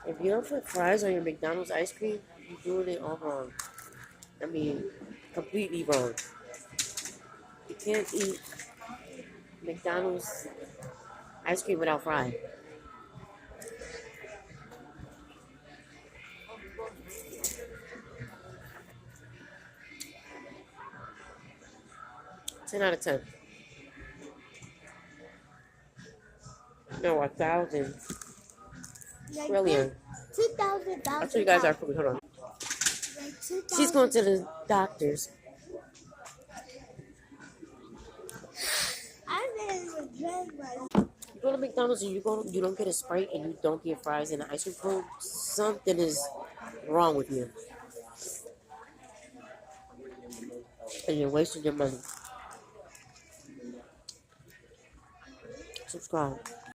If you don't put fries on your McDonald's ice cream, you're doing it all wrong. I mean, completely wrong. You can't eat McDonald's ice cream without fries. 10 out of 10. No, 1,000. Like Brilliant. 2,000. I'll show you guys our food. Hold on. Like She's 2,000. going to the doctor's. I didn't drink my. You go to McDonald's and you don't get a Sprite and you don't get fries and an ice cream cone, something is wrong with you. And you're wasting your money. Subscribe.